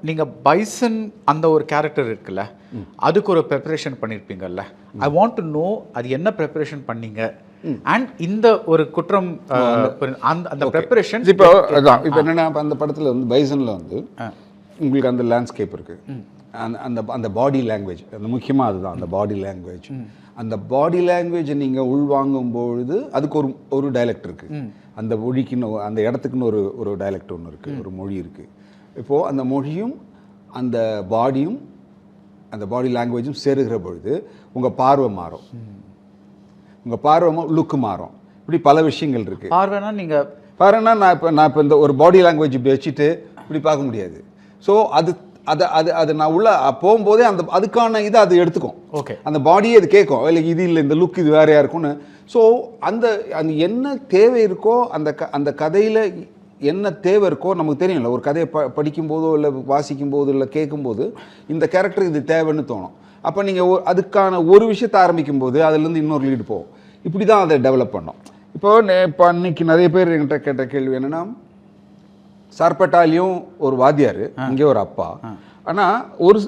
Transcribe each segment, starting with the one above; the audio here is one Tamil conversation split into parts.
நீங்கள் பைசன் அந்த ஒரு கேரக்டர் இருக்குல்ல, அதுக்கு ஒரு ப்ரிப்பரேஷன் பண்ணியிருப்பீங்கல்ல. ஐ வாண்ட் டு நோ அது என்ன ப்ரிப்பரேஷன் பண்ணீங்க அண்ட் இந்த ஒரு குற்றம் அந்த ப்ரிப்பரேஷன். இப்போ என்னென்னா அந்த படத்தில் வந்து பைசனில் வந்து உங்களுக்கு அந்த லேண்ட்ஸ்கேப் இருக்குது, அந்த அந்த பாடி லாங்குவேஜ், அந்த முக்கியமாக அதுதான் அந்த பாடி லாங்குவேஜ். அந்த பாடி லாங்குவேஜை நீங்கள் உள்வாங்கும்பொழுது அதுக்கு ஒரு டைலக்ட் இருக்குது, அந்த மொழிக்குன்னு அந்த இடத்துக்குன்னு ஒரு டைலக்ட் ஒன்று இருக்குது, ஒரு மொழி இருக்குது. இப்போது அந்த மொழியும் அந்த பாடியும் அந்த பாடி லாங்குவேஜும் சேருகிற பொழுது உங்கள் பார்வை மாறும், உங்கள் பார்வை லுக்கு மாறும். இப்படி பல விஷயங்கள் இருக்குது. பார்வைனா நீங்கள் பாருன்னா நான் இப்போ இந்த ஒரு பாடி லாங்குவேஜ் இப்படி வச்சுட்டு இப்படி பார்க்க முடியாது. ஸோ அது நான் உள்ள போகும்போதே அதுக்கான இதை அது எடுத்துக்கும். ஓகே, அந்த பாடியே அது கேட்கும், இல்லை இது இல்லை இந்த லுக் இது வேறையாக இருக்கும்னு. ஸோ அந்த என்ன தேவை இருக்கோ அந்த கதையில் என்ன தேவை இருக்கோ நமக்கு தெரியும்ல. ஒரு கதையை படிக்கும்போதோ இல்லை வாசிக்கும்போது இல்லை கேட்கும்போது இந்த கேரக்டர் இது தேவைன்னு தோணும். அப்போ நீங்கள் அதுக்கான ஒரு விஷயத்தை ஆரம்பிக்கும் போது அதுலேருந்து இன்னொரு லீடு போகும். இப்படி தான் அதை டெவலப் பண்ணோம். இப்போ அன்னைக்கு நிறைய பேர் என்கிட்ட கேட்ட கேள்வி என்னென்னா, சார்பட்டாலையும் ஒரு வாத்தியார், இங்கே ஒரு அப்பா, ஆனால் ஒரு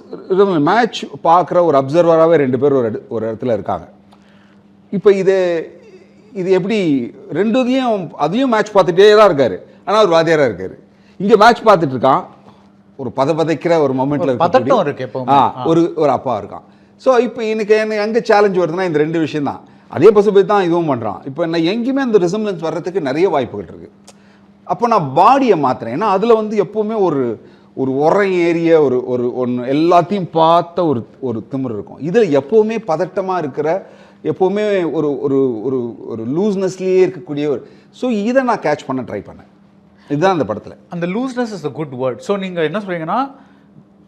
மேட்ச் பார்க்குற ஒரு அப்சர்வராகவே 2 பேர் ஒரு இடத்துல இருக்காங்க. இப்போ இது எப்படி அதையும் மேட்ச் பார்த்துட்டே தான் இருக்காரு, ஆனால் ஒரு வாத்தியாராக இருக்காரு. இங்கே மேட்ச் பார்த்துட்டு இருக்கான், ஒரு பதைக்கிற ஒரு மொமெண்ட்ல ஒரு அப்பா இருக்கான். ஸோ இப்போ எனக்கு எங்கே சேலஞ்ச் வருதுன்னா இந்த 2 விஷயம் தான். அதே பசுபதி தான் இதுவும் பண்ணுறான். இப்போ நான் எங்கேயுமே அந்த ரிசம்பிளன்ஸ் வர்றதுக்கு நிறைய வாய்ப்புகள் இருக்குது. அப்போ நான் பாடியை மாற்றுறேன். ஏன்னா அதில் வந்து எப்போவுமே ஒரு உரம் ஏறிய ஒன்று எல்லாத்தையும் பார்த்த ஒரு திமிர் இருக்கும். இதில் எப்போவுமே பதட்டமாக இருக்கிற, எப்போவுமே ஒரு லூஸ்னஸ்லேயே இருக்கக்கூடிய ஸோ இதை நான் கேட்ச் பண்ண ட்ரை பண்ணேன். இதுதான் அந்த படத்தில் அந்த looseness is a good word. So நீங்கள் என்ன சொல்கிறீங்கன்னா,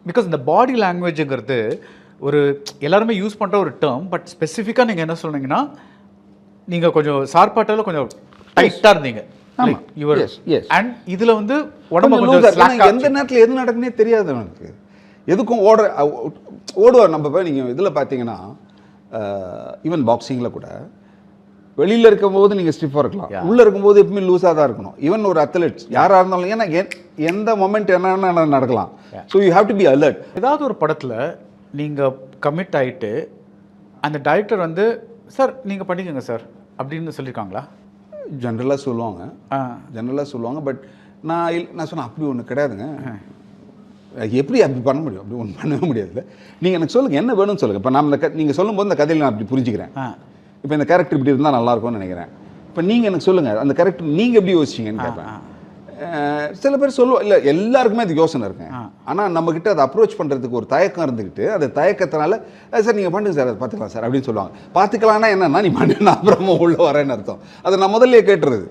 பிகாஸ் இந்த பாடி லாங்குவேஜுங்கிறது ஒரு எல்லாருமே யூஸ் பண்ணுற ஒரு டேர்ம், பட் ஸ்பெசிஃபிக்காக நீங்கள் என்ன சொல்கிறீங்கன்னா, நீங்கள் கொஞ்சம் சார்பாட்டால் கொஞ்சம் டைட்டாக இருந்தீங்க. அண்ட் இதில் வந்து உடம்பு எந்த நேரத்தில் எது நடக்குன்னே தெரியாது எனக்கு. எதுக்கும் ஓடுவார். நம்ம நீங்கள் இதில் பார்த்தீங்கன்னா ஈவன் பாக்ஸிங்கில் கூட வெளியில் இருக்கும்போது நீங்கள் ஸ்டிஃபாக இருக்கலாம், உள்ளே இருக்கும்போது எப்பவுமே லூஸாக தான் இருக்கணும். ஈவன் ஒரு அத்லெட்ஸ் யாராக இருந்தாலும், ஏன்னா எந்த மொமெண்ட் என்னென்ன நடக்கலாம். So you have to be alert. ஏதாவது ஒரு படத்தில் நீங்கள் கமிட் ஆகிட்டு அந்த டைரக்டர் வந்து சார் நீங்கள் பண்ணிக்கோங்க சார் அப்படின்னு சொல்லியிருக்காங்களா? ஜென்ரலாக சொல்லுவாங்க. பட் நான் சொன்னேன் அப்படி ஒன்று கிடையாதுங்க. எப்படி அப்படி பண்ண முடியும்? அப்படி ஒன்று பண்ணவே முடியாது. நீங்கள் எனக்கு சொல்லுங்கள், என்ன வேணும்னு சொல்லுங்கள். இப்போ நான் நீங்கள் சொல்லும்போது இந்த கதையில் நான் அப்படி புரிஞ்சுக்கிறேன். இப்போ இந்த கேரக்டர் இப்படி இருந்தால் நல்லாயிருக்கும்னு நினைக்கிறேன். இப்போ நீங்கள் எனக்கு சொல்லுங்கள், அந்த கேரக்டர் நீங்கள் எப்படி யோசிச்சிங்கன்னு கேட்பேன். சில பேர் சொல்லுவோம், இல்லை எல்லாருக்குமே அது யோசனை இருக்குங்க. ஆனால் நம்மக்கிட்ட அதை அப்ரோச் பண்ணுறதுக்கு ஒரு தயக்கம் இருந்துக்கிட்டு, அது தயக்கத்தினால சார் நீங்கள் பண்ணுங்க சார், அதை பார்த்துக்கலாம் சார் அப்படின்னு சொல்லுவாங்க. பார்த்துக்கலான்னா என்னன்னா, நீ பண்ணு, நான் அப்புறமா உள்ளே வரேன்னு அர்த்தம். அதை நான் முதல்ல கேட்டுறது.